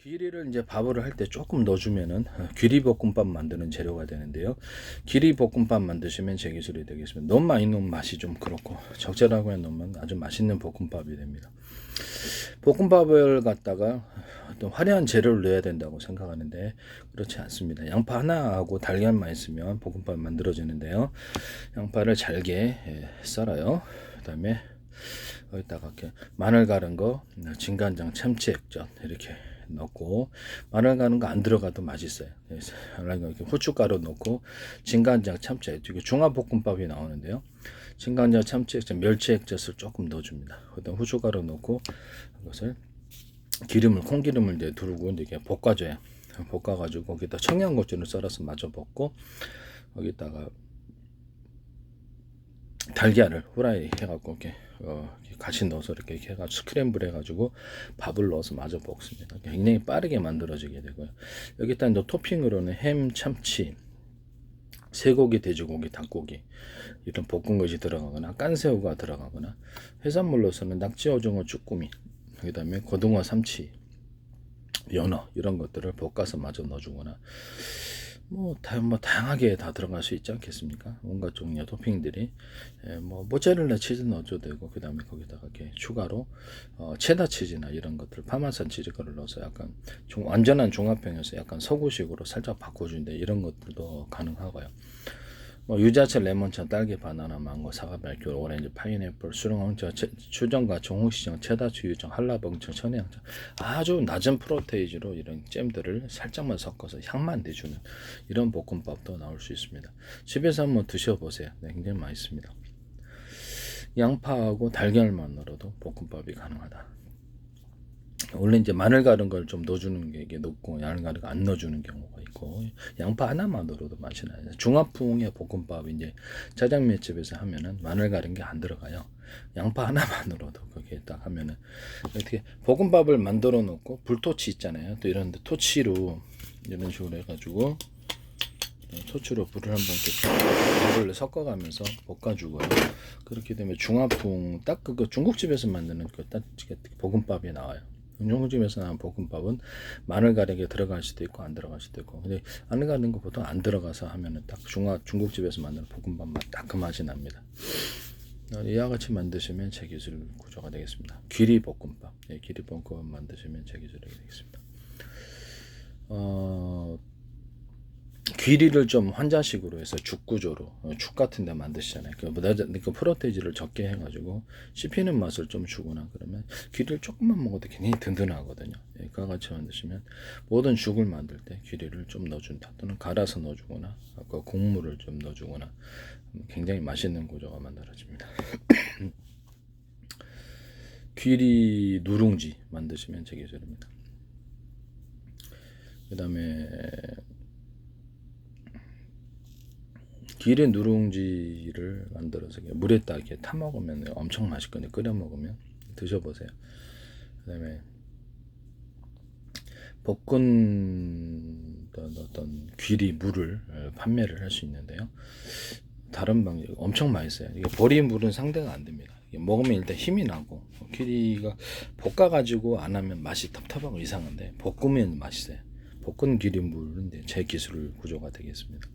귀리를 이제 밥을 할 때 조금 넣어주면은 귀리 볶음밥 만드는 재료가 되는데요. 귀리 볶음밥 만드시면 제 기술이 되겠습니다. 너무 많이 넣으면 맛이 좀 그렇고 적절하게 넣으면 아주 맛있는 볶음밥이 됩니다. 볶음밥을 갖다가 어떤 화려한 재료를 넣어야 된다고 생각하는데 그렇지 않습니다. 양파 하나하고 달걀만 있으면 볶음밥이 만들어지는데요. 양파를 잘게 썰어요. 그 다음에 여기다가 이렇게 마늘 갈은 거, 진간장, 참치 액젓 이렇게 넣고, 마늘 갈은 거 안 들어가도 맛있어요. 이렇게 후춧가루 넣고 진간장, 참치 액젓, 이게 중화볶음밥이 나오는데요. 진간장, 참치 액젓, 멸치 액젓을 조금 넣어줍니다. 그다음 후춧가루 넣고 이것을 기름을 콩기름을 이제 두르고 이렇게 볶아줘요. 볶아가지고 거기다 청양고추를 썰어서 마저 볶고 거기다가 달걀을 후라이 해갖고 이렇게 같이 넣어서 이렇게 해가지고 스크램블 해가지고 밥을 넣어서 마저 볶습니다. 굉장히 빠르게 만들어지게 되고요. 여기다 이제 토핑으로는 햄, 참치, 쇠고기, 돼지고기, 닭고기 이런 볶은 것이 들어가거나 깐새우가 들어가거나 해산물로서는 낙지, 오징어, 쭈꾸미 그다음에 고등어, 삼치, 연어 이런 것들을 볶아서 마저 넣어주거나 뭐 다양하게 다 들어갈 수 있지 않겠습니까? 온갖 종류의 토핑들이 뭐 모짜렐라 치즈 넣어줘도 되고 그 다음에 거기다가 이렇게 추가로 체다 치즈나 이런 것들 파마산 치즈 거를 넣어서 약간 완전한 종합형에서 약간 서구식으로 살짝 바꿔준데 이런 것들도 가능하고요. 뭐 유자채, 레몬차, 딸기, 바나나, 망고, 사과, 발귤, 오렌지, 파인애플, 수릉황차, 추정과 종후시정, 체다, 주유정, 한라봉청, 천혜향청 아주 낮은 프로테이지로 이런 잼들을 살짝만 섞어서 향만 내주는 이런 볶음밥도 나올 수 있습니다. 집에서 한번 드셔보세요. 네, 굉장히 맛있습니다. 양파하고 달걀만 넣어도 볶음밥이 가능하다. 원래 이제 마늘 갈은 걸 좀 넣어주는 게 이게 높고 마늘 갈은 거 안 넣어주는 경우가 있고 양파 하나만 넣어도 맛이 나요. 중화풍의 볶음밥 이제 짜장면 집에서 하면은 마늘 갈은 게 안 들어가요. 양파 하나만 넣어도 거기에 딱 하면은 어떻게 볶음밥을 만들어 놓고 불토치 있잖아요. 또 이런데 토치로 이런 식으로 해가지고 토치로 불을 한번 이렇게 물을 섞어가면서 볶아주고요. 그렇게 되면 중화풍 딱 그거 중국집에서 만드는 그 딱 볶음밥이 나와요. 중국집에서 나온 볶음밥은 마늘 가르게 들어갈 수도 있고 안 들어갈 수도 있고 근데 마늘 가는 거 보통 안 들어가서 하면은 딱 중국집에서 만드는 볶음밥 맛 딱 그 맛이 납니다. 이와 같이 만드시면 제 기술 구조가 되겠습니다. 귀리 볶음밥, 귀리 볶음밥 만드시면 제 기술이 되겠습니다. 귀리를 좀 환자식으로 해서 죽 구조로 죽 같은 데 만드시잖아요. 그러니까 프로테이지를 적게 해가지고 씹히는 맛을 좀 주거나 그러면 귀리를 조금만 먹어도 굉장히 든든하거든요. 그와 같이 만드시면 모든 죽을 만들 때 귀리를 좀 넣어준다 또는 갈아서 넣어주거나 아까 곡물을 좀 넣어주거나 굉장히 맛있는 구조가 만들어집니다. 귀리 누룽지 만드시면 제 기술입니다. 그 다음에 귀리 누룽지를 만들어서 물에다 이렇게 타 먹으면 엄청 맛있거든요. 끓여 먹으면 드셔보세요. 그다음에 볶은 어떤 귀리 물을 판매를 할 수 있는데요. 다른 방식 엄청 맛있어요. 이게 보리물은 상대가 안 됩니다. 먹으면 일단 힘이 나고 귀리가 볶아가지고 안 하면 맛이 텁텁하고 이상한데 볶으면 맛있어요. 볶은 귀리물은 제 기술 구조가 되겠습니다.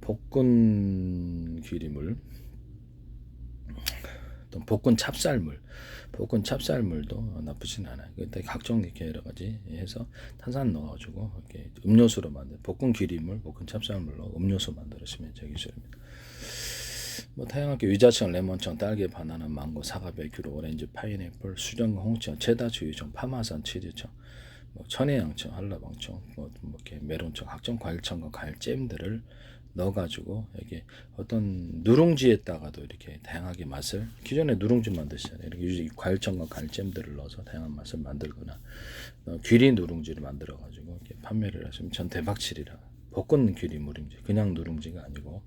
볶은 귀리물, 또 볶은 찹쌀물도 나쁘진 않아요. 그때 각종 이렇게 여러 가지 해서 탄산 넣어가지고 이렇게 음료수로 볶은 귀리물, 볶은 찹쌀물로 음료수 만들으시면 제 기술입니다. 뭐 다양하게 유자청, 레몬청, 딸기, 바나나, 망고, 사과, 발귤, 오렌지, 파인애플, 수정, 홍청, 체다, 주유청, 파마산, 치즈청, 뭐 천혜향청, 한라봉청, 뭐 이렇게 메론청, 각종 과일청과 과일잼들을 넣어가지고 이게 어떤 누룽지에다가도 이렇게 다양하게 맛을 기존에 누룽지 만드시잖아요. 이렇게 과일청과 과일잼들을 넣어서 다양한 맛을 만들거나 귀리 누룽지를 만들어가지고 이렇게 판매를 하시면 전 대박칠이라 볶은 귀리 누룽지 그냥 누룽지가 아니고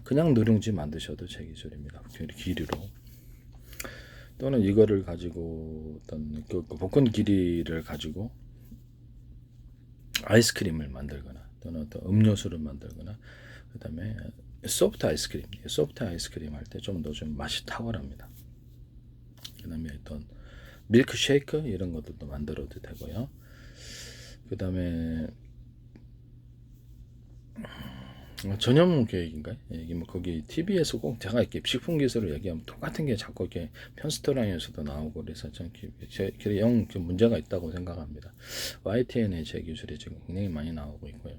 그냥 누룽지 만드셔도 제 기술입니다. 귀리로 또는 이거를 가지고 어떤 볶은 귀리를 가지고 아이스크림을 만들거나 또는 어떤 음료수를 만들거나 그 다음에 소프트 아이스크림 할 때 좀 더 좀 맛이 탁월합니다. 그 다음에 어떤 밀크쉐이크 이런 것들도 만들어도 되고요. 그 다음에 전염 계획인가요? 이게 뭐 거기 TV에서 꼭 제가 이렇게 식품 기술을 얘기하면 똑같은 게 자꾸 이렇게 편스토라인에서도 나오고 그래서 영 문제가 있다고 생각합니다. YTN의 제 기술이 지금 굉장히 많이 나오고 있고요.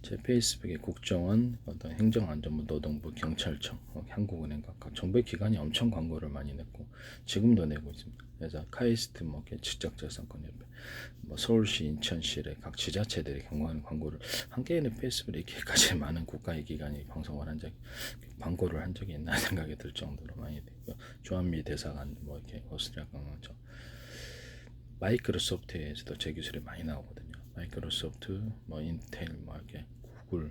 제 페이스북에 국정원, 어떤 행정안전부, 노동부, 경찰청, 한국은행 각 정부의 기관이 엄청 광고를 많이 냈고 지금도 내고 있습니다. 그래서 카이스트 뭐 지적재산권협회, 뭐 서울시, 인천시의 각 지자체들이 경고하는 광고를 한 개인의 페이스북에 이렇게까지 많은 국가의 기관이 방송을 한 적이 광고를 한 적이 있나 생각이 들 정도로 많이 되고 주한미 대사관 뭐 이렇게 오스트리아 관광청 마이크로소프트에서도 제 기술이 많이 나오거든요. 마이크로소프트, 뭐 인텔, 뭐 이렇게 구글,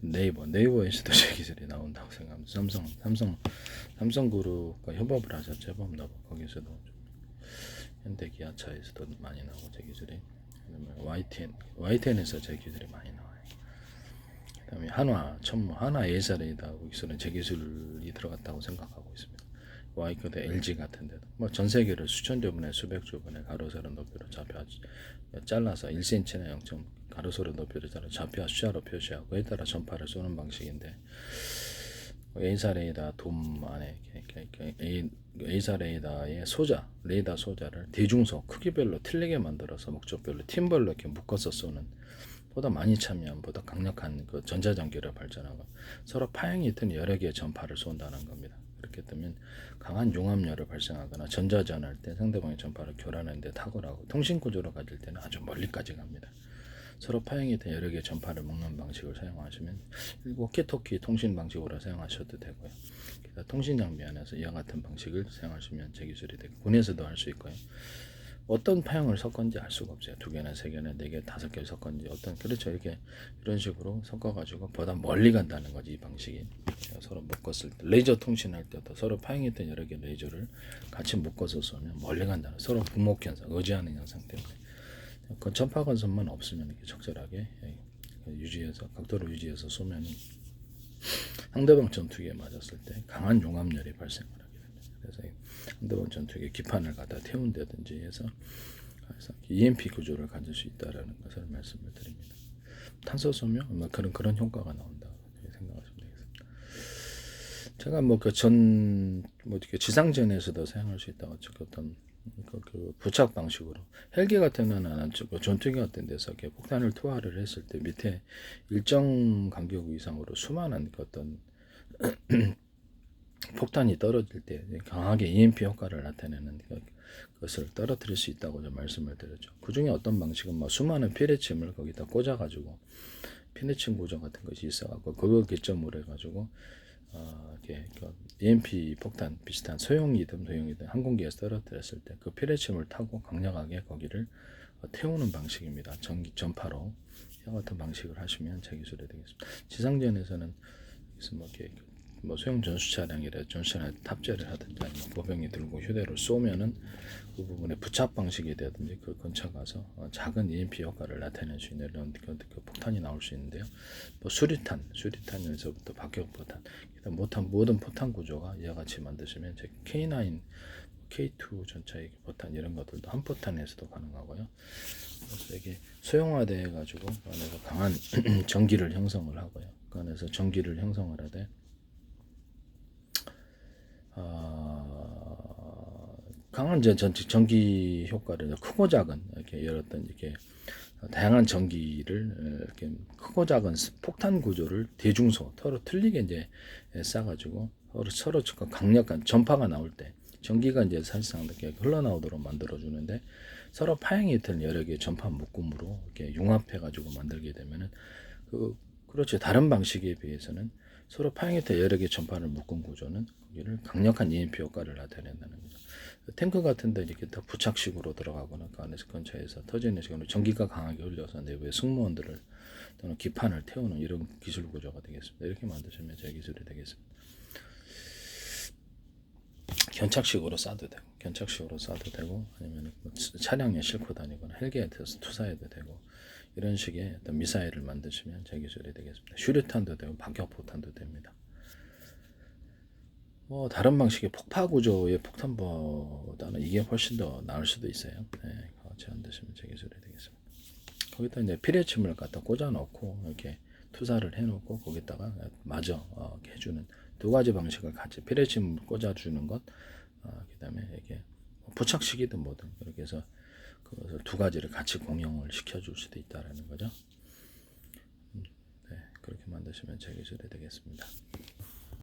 네이버에서도 제 기술이 나온다고 생각합니다. 삼성그룹과 협업을 하셨죠. 거기서도 현대기아차에서도 많이 나오고 제 기술이. 그다음에 YTN에서 제 기술이 많이 나와요. 그다음에 한화 예사레이다 기술은 제 기술이 들어갔다고 생각하고 있습니다. 와이커드 LG 같은 데도 뭐 전 세계를 수천 조분의 수백 조분의 가로세로 높이로 좌표 잘라서 1cm나 0. 가로세로 높이로 잘라 좌표 숫자로 표시하고 그에 따라 전파를 쏘는 방식인데 A사 레이더 돔 안에 A사 레이더의 레이더 소자를 대중소 크기별로 틀리게 만들어서 목적별로 팀별로 이렇게 묶어서 쏘는 보다 많이 참여한 보다 강력한 그 전자전기를 발전하고 서로 파형이 든 여러 개의 전파를 쏜다는 겁니다. 그렇게 되면 강한 융합열을 발생하거나 전자전할 때 상대방의 전파를 교란하는 데 탁월하고 통신구조로 가질 때는 아주 멀리까지 갑니다. 서로 파형이 된 여러 개의 전파를 묶는 방식을 사용하시면 워키토키 통신 방식으로 사용하셔도 되고요. 통신 장비 안에서 이와 같은 방식을 사용하시면 제 기술이 되고 군에서도 할 수 있고요. 어떤 파형을 섞었는지 알 수가 없어요. 2개나 3개나 4개, 5개 섞었는지 그렇죠. 이런 식으로 섞어가지고 보다 멀리 간다는 거지 이 방식이. 서로 묶었을 때 레이저 통신할 때도 서로 파형했던 여러 개 레이저를 같이 묶어서 쏘면 멀리 간다는 서로 분목 현상, 의지하는 현상 때문에 그 전파 건선만 없으면 이렇게 적절하게 각도를 유지해서 쏘면 상대방 전투기에 맞았을 때 강한 융합열이 발생을 하게 됩니다. 그래서 상대방 전투기에 기판을 갖다 태운다든지 해서 EMP 구조를 가질 수 있다라는 것을 말씀을 드립니다. 탄소 소묘 그런 효과가 나온다 생각하시면 되겠습니다. 제가 지상전에서도 사용할 수 있다고 어떤 그 부착 방식으로 헬기 같은 데는 전투기 같은 데서 이렇게 폭탄을 투하를 했을 때 밑에 일정 간격 이상으로 수많은 어떤 폭탄이 떨어질 때 강하게 EMP 효과를 나타내는 것을 떨어뜨릴 수 있다고 말씀을 드렸죠. 그 중에 어떤 방식은 수많은 피레침을 거기다 꽂아가지고 피레침 구조 같은 것이 있어갖고 그걸 기점으로 해가지고 EMP 폭탄 비슷한 소형이든 항공기에서 떨어뜨렸을 때 그 피레침을 타고 강력하게 거기를 태우는 방식입니다. 전파로 같은 방식을 하시면 제 기술이 되겠습니다. 지상전에서는 소형 전수차량에 탑재를 하든지 아니면 보병이 들고 휴대로 쏘면은 그 부분에 부착 방식이 되든지 그 근처 가서 작은 EMP 효과를 나타낼 수 있는 이런 그 폭탄이 나올 수 있는데요. 수리탄에서부터 박격포탄, 모든 포탄 구조가 이와 같이 만드시면 K9, K2 전차의 포탄 이런 것들도 한 포탄에서도 가능하고요. 그래서 이게 소형화돼 가지고 안에서 강한 전기를 형성을 하고요. 그 안에서 전기를 형성을 하되 강한 전기 효과를 크고 작은 이렇게 다양한 전기를 이렇게 크고 작은 폭탄 구조를 대중소 서로 틀리게 쌓아가지고 서로 강력한 전파가 나올 때 전기가 사실상 이렇게 흘러나오도록 만들어주는데 서로 파형이 된 여러 개의 전파 묶음으로 이렇게 융합해가지고 만들게 되면은 그렇죠. 다른 방식에 비해서는 서로 파형이 된 여러 개의 전파를 묶은 구조는 거기를 강력한 EMP 효과를 나타낸다는 거죠. 탱크 같은 데 이렇게 다 부착식으로 들어가거나 그 안에서 근처에서 터지는 식으로 전기가 강하게 흘려서 내부의 승무원들을 또는 기판을 태우는 이런 기술 구조가 되겠습니다. 이렇게 만드시면 제 기술이 되겠습니다. 견착식으로 쏴도 되고 아니면 차량에 싣고 다니거나 헬기에 투사해도 되고 이런 식의 어떤 미사일을 만드시면 제 기술이 되겠습니다. 슈리탄도 되고 박격포탄도 됩니다. 다른 방식의 폭파 구조의 폭탄보다는 이게 훨씬 더 나을 수도 있어요. 같이 만드시면 제 기술이 되겠습니다. 거기다 이제 피레침을 갖다 꽂아 놓고 이렇게 투사를 해 놓고 거기다가 마저 이렇게 해주는 두 가지 방식을 같이 피레침 꽂아 주는 것, 그다음에 이게 부착식이든 뭐든 이렇게 해서 그것을 두 가지를 같이 공용을 시켜줄 수도 있다라는 거죠. 네, 그렇게 만드시면 제 기술이 되겠습니다.